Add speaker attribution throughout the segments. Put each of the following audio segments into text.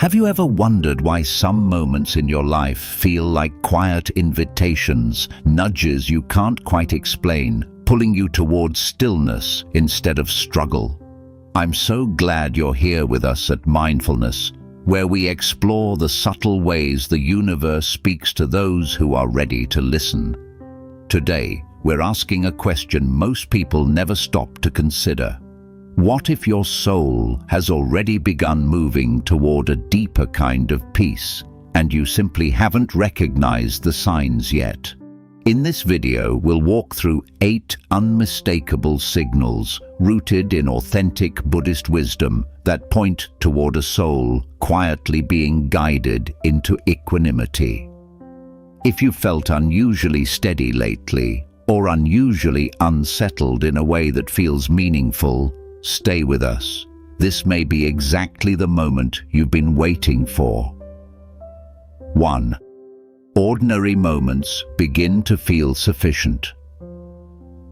Speaker 1: Have you ever wondered why some moments in your life feel like quiet invitations, nudges you can't quite explain, pulling you towards stillness instead of struggle? I'm so glad you're here with us at Mindfulness, where we explore the subtle ways the universe speaks to those who are ready to listen. Today, we're asking a question most people never stop to consider. What if your soul has already begun moving toward a deeper kind of peace, and you simply haven't recognized the signs yet? In this video, we'll walk through 8 unmistakable signals rooted in authentic Buddhist wisdom that point toward a soul quietly being guided into equanimity. If you felt unusually steady lately, or unusually unsettled in a way that feels meaningful, stay with us. This may be exactly the moment you've been waiting for. 1. Ordinary moments begin to feel sufficient.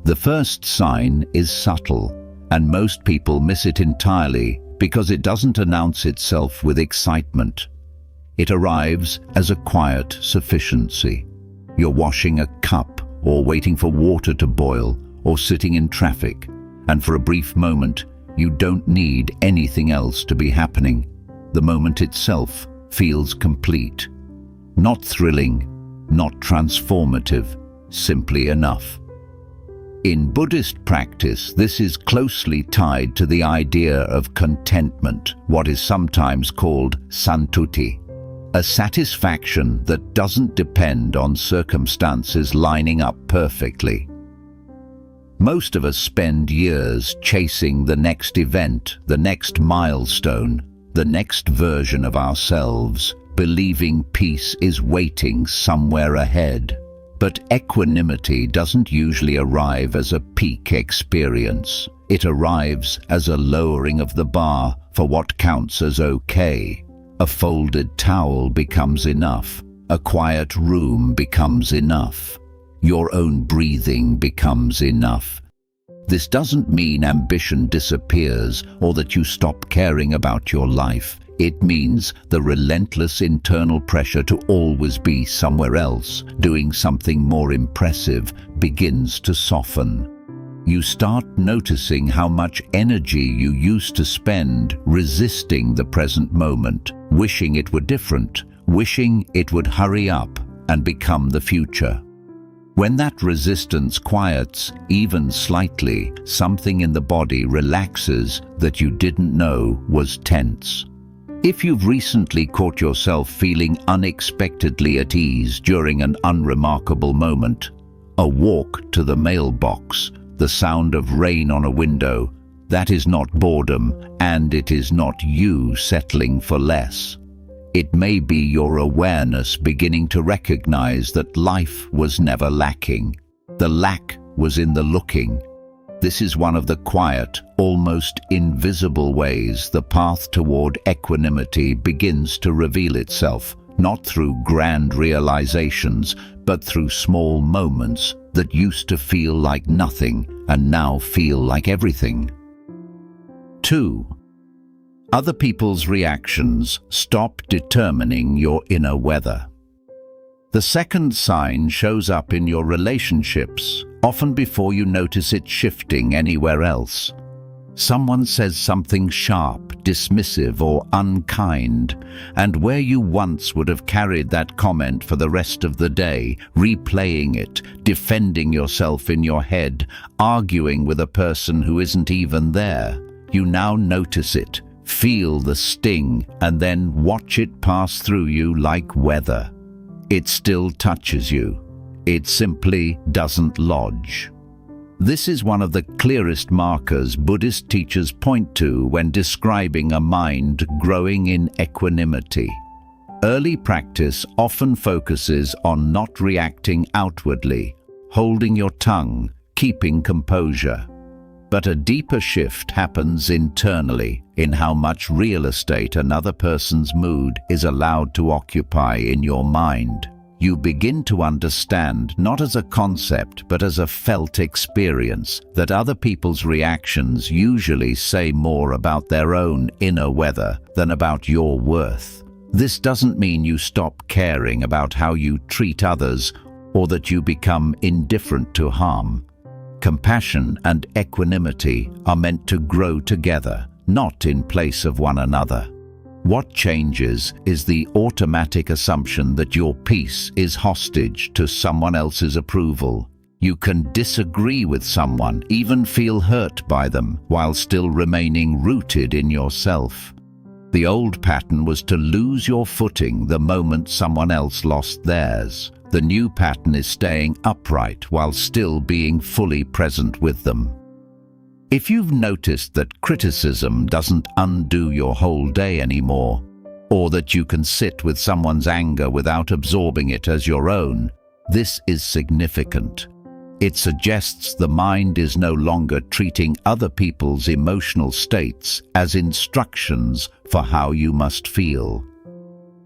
Speaker 1: The first sign is subtle, and most people miss it entirely because it doesn't announce itself with excitement. It arrives as a quiet sufficiency. You're washing a cup, or waiting for water to boil, or sitting in traffic, and for a brief moment, you don't need anything else to be happening. The moment itself feels complete. Not thrilling, not transformative, simply enough. In Buddhist practice, this is closely tied to the idea of contentment, what is sometimes called santuti, a satisfaction that doesn't depend on circumstances lining up perfectly. Most of us spend years chasing the next event, the next milestone, the next version of ourselves, believing peace is waiting somewhere ahead. But equanimity doesn't usually arrive as a peak experience. It arrives as a lowering of the bar for what counts as okay. A folded towel becomes enough. A quiet room becomes enough. Your own breathing becomes enough. This doesn't mean ambition disappears or that you stop caring about your life. It means the relentless internal pressure to always be somewhere else, doing something more impressive, begins to soften. You start noticing how much energy you used to spend resisting the present moment, wishing it were different, wishing it would hurry up and become the future. When that resistance quiets, even slightly, something in the body relaxes that you didn't know was tense. If you've recently caught yourself feeling unexpectedly at ease during an unremarkable moment, a walk to the mailbox, the sound of rain on a window, that is not boredom, and it is not you settling for less. It may be your awareness beginning to recognize that life was never lacking. The lack was in the looking. This is one of the quiet, almost invisible ways the path toward equanimity begins to reveal itself, not through grand realizations, but through small moments that used to feel like nothing and now feel like everything. 2. Other people's reactions stop determining your inner weather. The second sign shows up in your relationships, often before you notice it shifting anywhere else. Someone says something sharp, dismissive, or unkind, and where you once would have carried that comment for the rest of the day, replaying it, defending yourself in your head, arguing with a person who isn't even there, you now notice it, feel the sting, and then watch it pass through you like weather. It still touches you. It simply doesn't lodge. This is one of the clearest markers Buddhist teachers point to when describing a mind growing in equanimity. Early practice often focuses on not reacting outwardly, holding your tongue, keeping composure. But a deeper shift happens internally in how much real estate another person's mood is allowed to occupy in your mind. you begin to understand, not as a concept but as a felt experience, that other people's reactions usually say more about their own inner weather than about your worth. This doesn't mean you stop caring about how you treat others or that you become indifferent to harm. Compassion and equanimity are meant to grow together, not in place of one another. What changes is the automatic assumption that your peace is hostage to someone else's approval. You can disagree with someone, even feel hurt by them, while still remaining rooted in yourself. The old pattern was to lose your footing the moment someone else lost theirs. The new pattern is staying upright while still being fully present with them. If you've noticed that criticism doesn't undo your whole day anymore, or that you can sit with someone's anger without absorbing it as your own, this is significant. It suggests the mind is no longer treating other people's emotional states as instructions for how you must feel.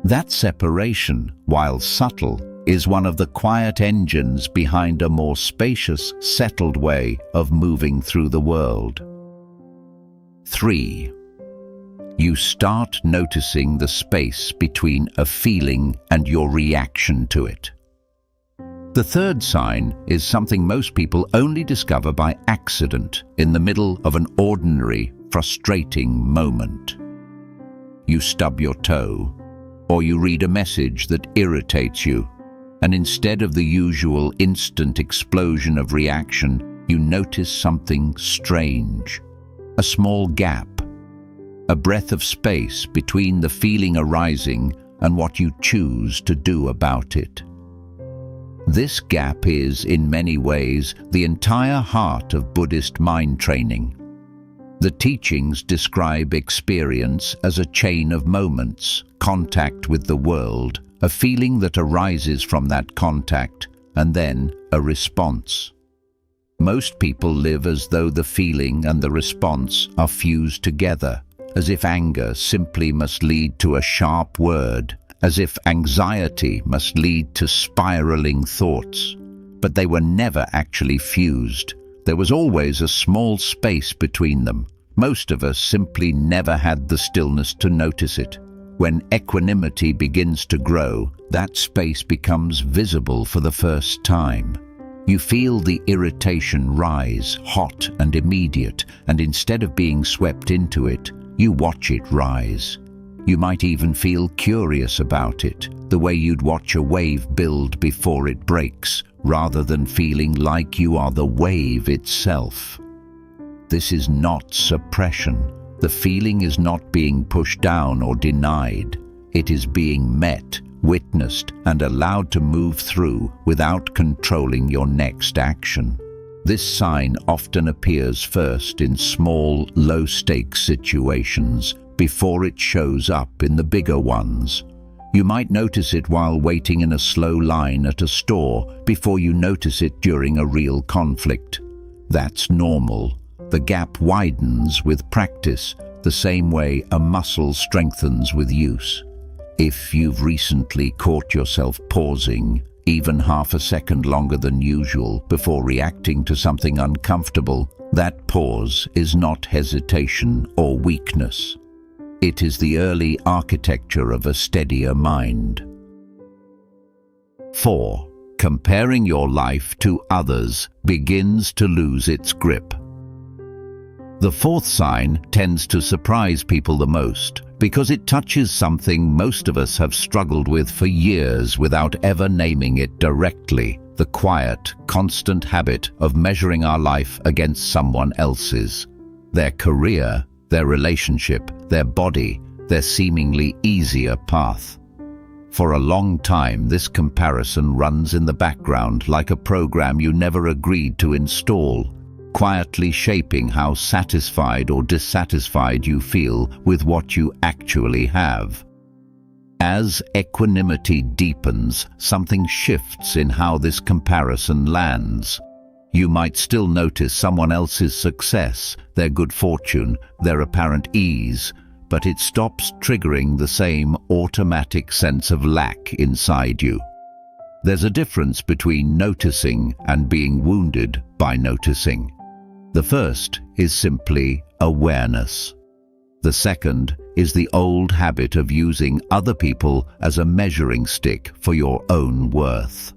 Speaker 1: That separation, while subtle, is one of the quiet engines behind a more spacious, settled way of moving through the world. 3. You start noticing the space between a feeling and your reaction to it. The third sign is something most people only discover by accident in the middle of an ordinary, frustrating moment. You stub your toe, or you read a message that irritates you, and instead of the usual instant explosion of reaction, you notice something strange. A small gap, a breath of space between the feeling arising and what you choose to do about it. This gap is, in many ways, the entire heart of Buddhist mind training. The teachings describe experience as a chain of moments, contact with the world, a feeling that arises from that contact, and then a response. Most people live as though the feeling and the response are fused together, as if anger simply must lead to a sharp word, as if anxiety must lead to spiraling thoughts. But they were never actually fused. There was always a small space between them. Most of us simply never had the stillness to notice it. When equanimity begins to grow, that space becomes visible for the first time. You feel the irritation rise, hot and immediate, and instead of being swept into it, you watch it rise. You might even feel curious about it, the way you'd watch a wave build before it breaks, rather than feeling like you are the wave itself. This is not suppression. The feeling is not being pushed down or denied. It is being met, witnessed, and allowed to move through without controlling your next action. This sign often appears first in small, low-stakes situations before it shows up in the bigger ones. You might notice it while waiting in a slow line at a store before you notice it during a real conflict. That's normal. The gap widens with practice, the same way a muscle strengthens with use. If you've recently caught yourself pausing, even half a second longer than usual, before reacting to something uncomfortable, that pause is not hesitation or weakness. It is the early architecture of a steadier mind. 4. Comparing your life to others begins to lose its grip. The fourth sign tends to surprise people the most because it touches something most of us have struggled with for years without ever naming it directly: the quiet, constant habit of measuring our life against someone else's. Their career, their relationship, their body, their seemingly easier path. For a long time, this comparison runs in the background like a program you never agreed to install, quietly shaping how satisfied or dissatisfied you feel with what you actually have. As equanimity deepens, something shifts in how this comparison lands. You might still notice someone else's success, their good fortune, their apparent ease, but it stops triggering the same automatic sense of lack inside you. There's a difference between noticing and being wounded by noticing. The first is simply awareness. The second is the old habit of using other people as a measuring stick for your own worth.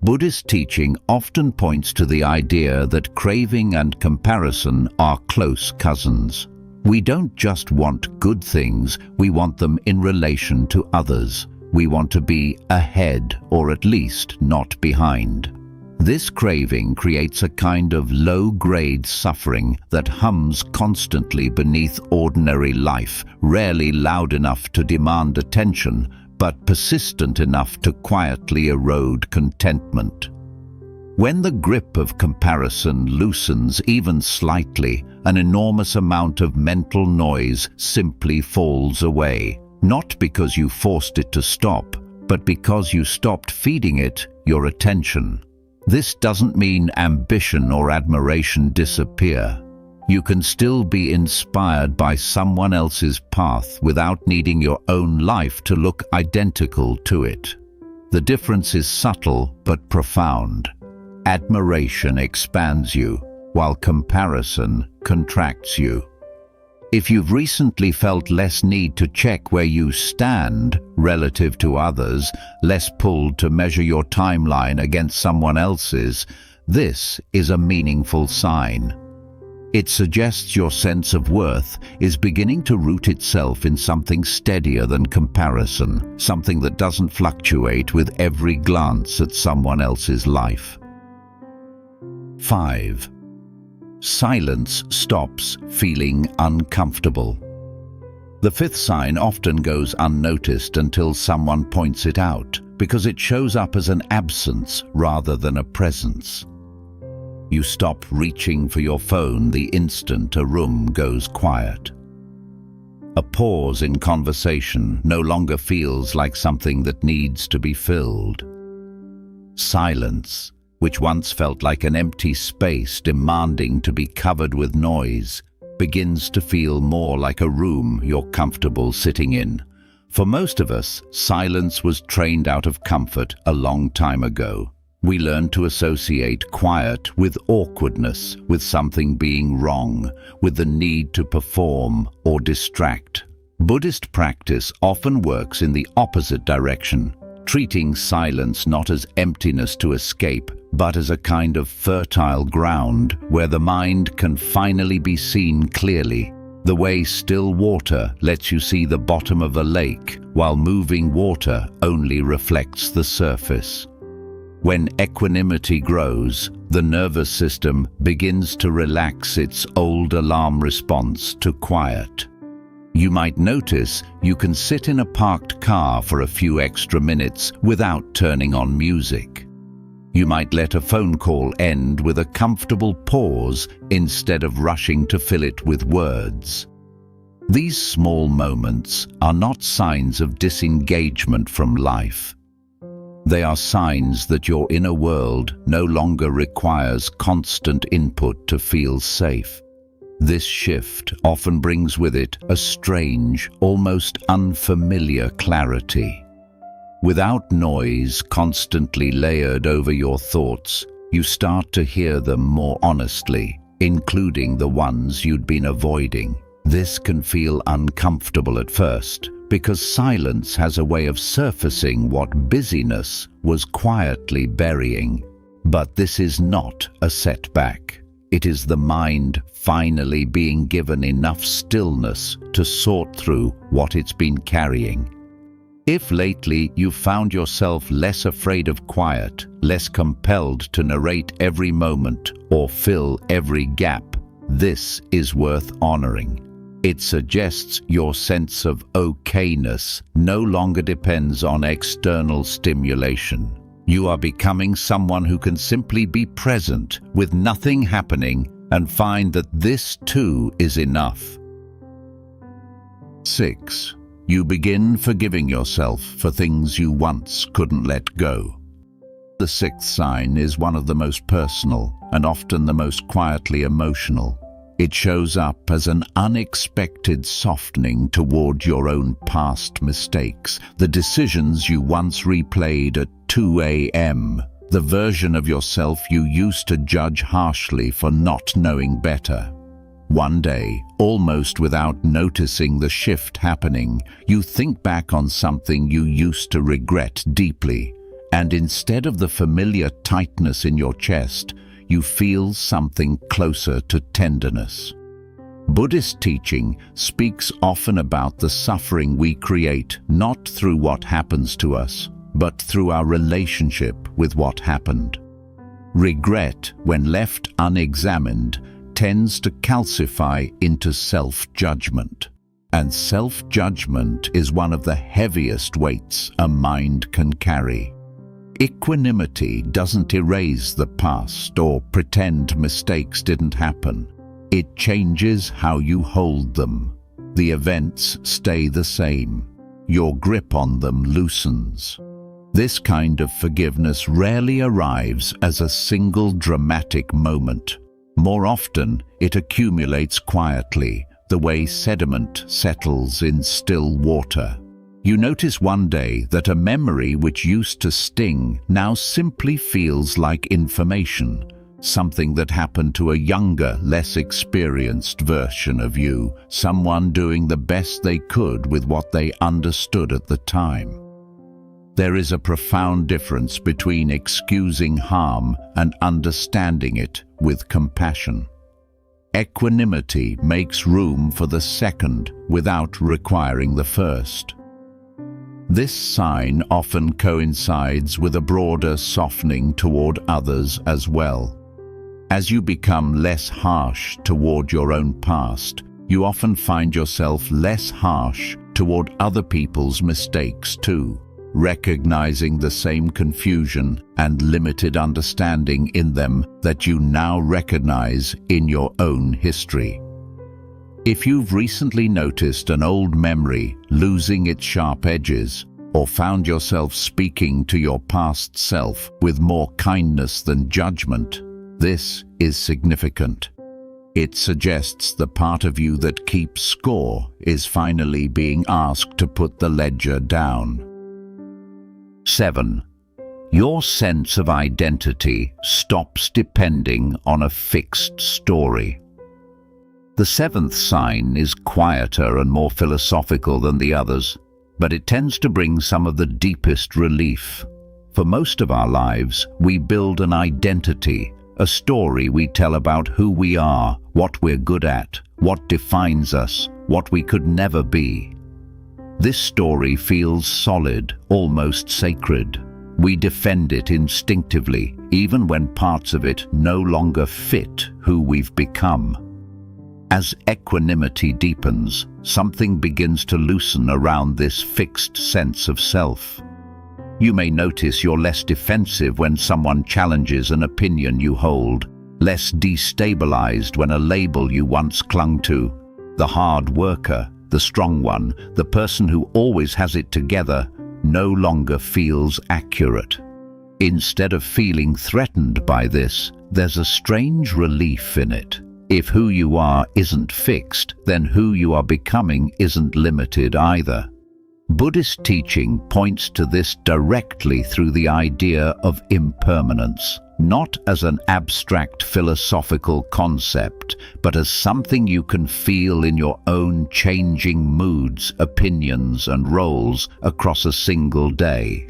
Speaker 1: Buddhist teaching often points to the idea that craving and comparison are close cousins. We don't just want good things, we want them in relation to others. We want to be ahead, or at least not behind. This craving creates a kind of low-grade suffering that hums constantly beneath ordinary life, rarely loud enough to demand attention, but persistent enough to quietly erode contentment. When the grip of comparison loosens even slightly, an enormous amount of mental noise simply falls away, not because you forced it to stop, but because you stopped feeding it your attention. This doesn't mean ambition or admiration disappear. You can still be inspired by someone else's path without needing your own life to look identical to it. The difference is subtle but profound. Admiration expands you, while comparison contracts you. If you've recently felt less need to check where you stand relative to others, less pulled to measure your timeline against someone else's, this is a meaningful sign. It suggests your sense of worth is beginning to root itself in something steadier than comparison, something that doesn't fluctuate with every glance at someone else's life. 5. Silence stops feeling uncomfortable. The fifth sign often goes unnoticed until someone points it out, because it shows up as an absence rather than a presence. You stop reaching for your phone the instant a room goes quiet. A pause in conversation no longer feels like something that needs to be filled. Silence, which once felt like an empty space demanding to be covered with noise, begins to feel more like a room you're comfortable sitting in. For most of us, silence was trained out of comfort a long time ago. We learned to associate quiet with awkwardness, with something being wrong, with the need to perform or distract. Buddhist practice often works in the opposite direction, treating silence not as emptiness to escape, but as a kind of fertile ground where the mind can finally be seen clearly, the way still water lets you see the bottom of a lake, while moving water only reflects the surface. When equanimity grows, the nervous system begins to relax its old alarm response to quiet. You might notice you can sit in a parked car for a few extra minutes without turning on music. You might let a phone call end with a comfortable pause instead of rushing to fill it with words. These small moments are not signs of disengagement from life. They are signs that your inner world no longer requires constant input to feel safe. This shift often brings with it a strange, almost unfamiliar clarity. Without noise constantly layered over your thoughts, you start to hear them more honestly, including the ones you'd been avoiding. This can feel uncomfortable at first, because silence has a way of surfacing what busyness was quietly burying. But this is not a setback. It is the mind finally being given enough stillness to sort through what it's been carrying. If lately you've found yourself less afraid of quiet, less compelled to narrate every moment or fill every gap, this is worth honoring. It suggests your sense of okayness no longer depends on external stimulation. You are becoming someone who can simply be present with nothing happening and find that this too is enough. 6. You begin forgiving yourself for things you once couldn't let go. The sixth sign is one of the most personal and often the most quietly emotional. It shows up as an unexpected softening toward your own past mistakes, the decisions you once replayed at 2 a.m., the version of yourself you used to judge harshly for not knowing better. One day, almost without noticing the shift happening, you think back on something you used to regret deeply, and instead of the familiar tightness in your chest, you feel something closer to tenderness. Buddhist teaching speaks often about the suffering we create not through what happens to us, but through our relationship with what happened. Regret, when left unexamined, tends to calcify into self-judgment. And self-judgment is one of the heaviest weights a mind can carry. Equanimity doesn't erase the past or pretend mistakes didn't happen. It changes how you hold them. The events stay the same. Your grip on them loosens. This kind of forgiveness rarely arrives as a single dramatic moment. More often, it accumulates quietly, the way sediment settles in still water. You notice one day that a memory which used to sting now simply feels like information, something that happened to a younger, less experienced version of you, someone doing the best they could with what they understood at the time. There is a profound difference between excusing harm and understanding it with compassion. Equanimity makes room for the second without requiring the first. This sign often coincides with a broader softening toward others as well. As you become less harsh toward your own past, you often find yourself less harsh toward other people's mistakes too, recognizing the same confusion and limited understanding in them that you now recognize in your own history. If you've recently noticed an old memory losing its sharp edges, or found yourself speaking to your past self with more kindness than judgment, this is significant. It suggests the part of you that keeps score is finally being asked to put the ledger down. 7. Your sense of identity stops depending on a fixed story. The seventh sign is quieter and more philosophical than the others, but it tends to bring some of the deepest relief. For most of our lives, we build an identity, a story we tell about who we are, what we're good at, what defines us, what we could never be. This story feels solid, almost sacred. We defend it instinctively, even when parts of it no longer fit who we've become. As equanimity deepens, something begins to loosen around this fixed sense of self. You may notice you're less defensive when someone challenges an opinion you hold, less destabilized when a label you once clung to. The hard worker, the strong one, the person who always has it together, no longer feels accurate. Instead of feeling threatened by this, there's a strange relief in it. If who you are isn't fixed, then who you are becoming isn't limited either. Buddhist teaching points to this directly through the idea of impermanence, not as an abstract philosophical concept, but as something you can feel in your own changing moods, opinions, and roles across a single day.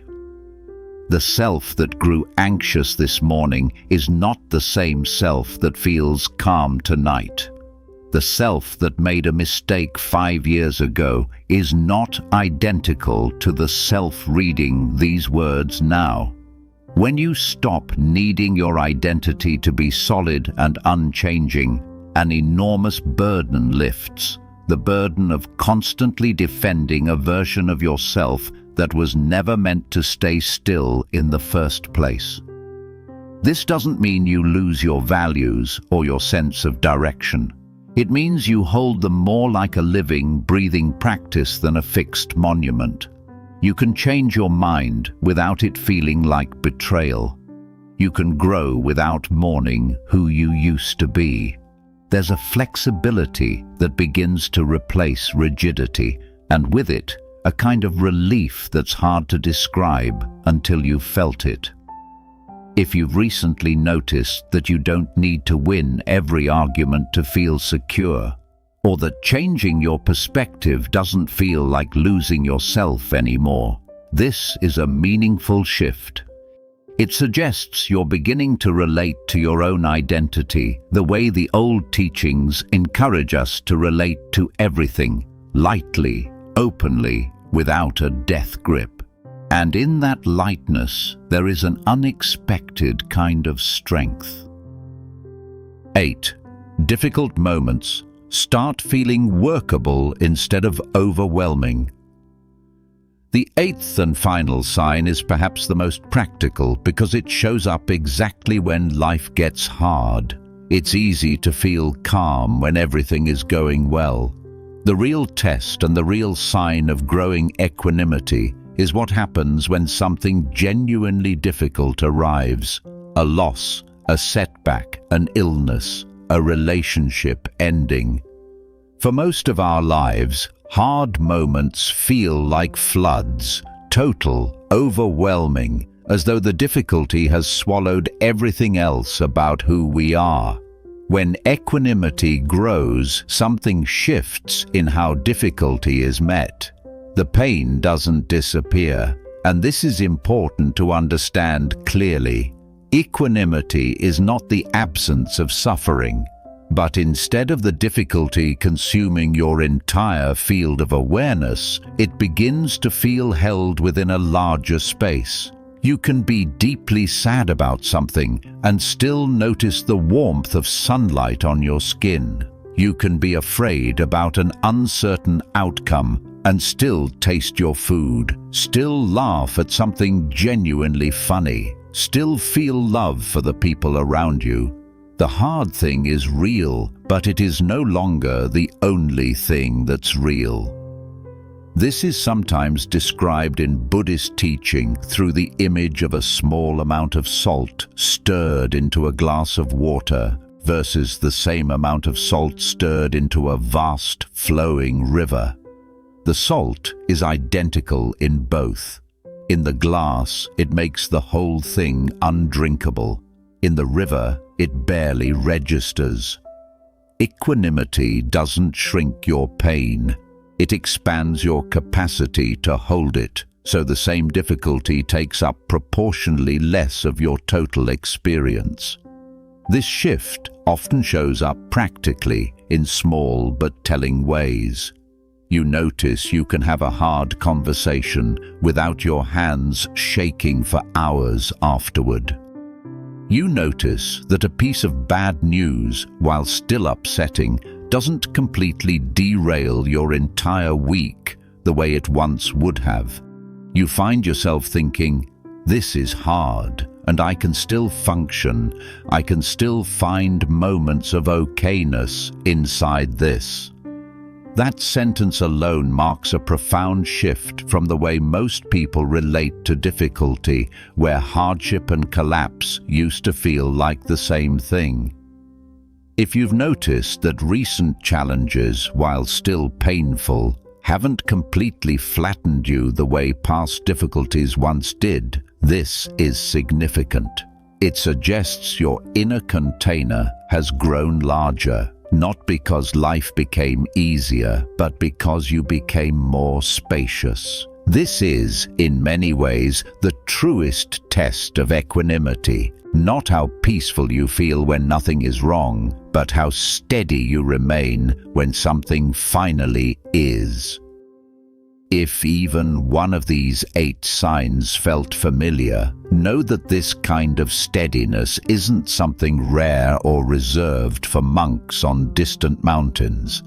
Speaker 1: The self that grew anxious this morning is not the same self that feels calm tonight. The self that made a mistake 5 years ago is not identical to the self reading these words now. When you stop needing your identity to be solid and unchanging, an enormous burden lifts, the burden of constantly defending a version of yourself that was never meant to stay still in the first place. This doesn't mean you lose your values or your sense of direction. It means you hold them more like a living, breathing practice than a fixed monument. You can change your mind without it feeling like betrayal. You can grow without mourning who you used to be. there's a flexibility that begins to replace rigidity, and with it, a kind of relief that's hard to describe until you've felt it. If you've recently noticed that you don't need to win every argument to feel secure, or that changing your perspective doesn't feel like losing yourself anymore, this is a meaningful shift. It suggests you're beginning to relate to your own identity the way the old teachings encourage us to relate to everything, lightly, openly, without a death grip. And in that lightness, there is an unexpected kind of strength. 8. Difficult moments. Start feeling workable instead of overwhelming. The 8th and final sign is perhaps the most practical because it shows up exactly when life gets hard. It's easy to feel calm when everything is going well. The real test and the real sign of growing equanimity is what happens when something genuinely difficult arrives. A loss, a setback, an illness, a relationship ending. For most of our lives, hard moments feel like floods, total, overwhelming, as though the difficulty has swallowed everything else about who we are. When equanimity grows, something shifts in how difficulty is met. The pain doesn't disappear, and this is important to understand clearly. Equanimity is not the absence of suffering, but instead of the difficulty consuming your entire field of awareness, it begins to feel held within a larger space. You can be deeply sad about something and still notice the warmth of sunlight on your skin. You can be afraid about an uncertain outcome and still taste your food, still laugh at something genuinely funny, still feel love for the people around you. The hard thing is real, but it is no longer the only thing that's real. This is sometimes described in Buddhist teaching through the image of a small amount of salt stirred into a glass of water versus the same amount of salt stirred into a vast, flowing river. The salt is identical in both. In the glass, it makes the whole thing undrinkable. In the river, it barely registers. Equanimity doesn't shrink your pain. It expands your capacity to hold it, so the same difficulty takes up proportionally less of your total experience. This shift often shows up practically in small but telling ways. You notice you can have a hard conversation without your hands shaking for hours afterward. You notice that a piece of bad news, while still upsetting, doesn't completely derail your entire week the way it once would have. You find yourself thinking, "This is hard, and I can still function. I can still find moments of okayness inside this." That sentence alone marks a profound shift from the way most people relate to difficulty, where hardship and collapse used to feel like the same thing. If you've noticed that recent challenges, while still painful, haven't completely flattened you the way past difficulties once did, this is significant. It suggests your inner container has grown larger, not because life became easier, but because you became more spacious. This is, in many ways, the truest test of equanimity. Not how peaceful you feel when nothing is wrong, but how steady you remain when something finally is. If even one of these 8 signs felt familiar, know that this kind of steadiness isn't something rare or reserved for monks on distant mountains.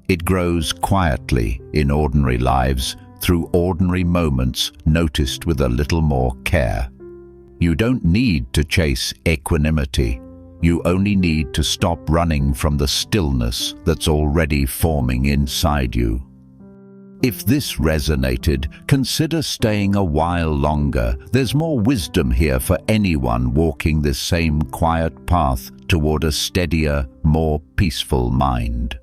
Speaker 1: It grows quietly in ordinary lives, through ordinary moments noticed with a little more care. You don't need to chase equanimity. You only need to stop running from the stillness that's already forming inside you. If this resonated, consider staying a while longer. There's more wisdom here for anyone walking this same quiet path toward a steadier, more peaceful mind.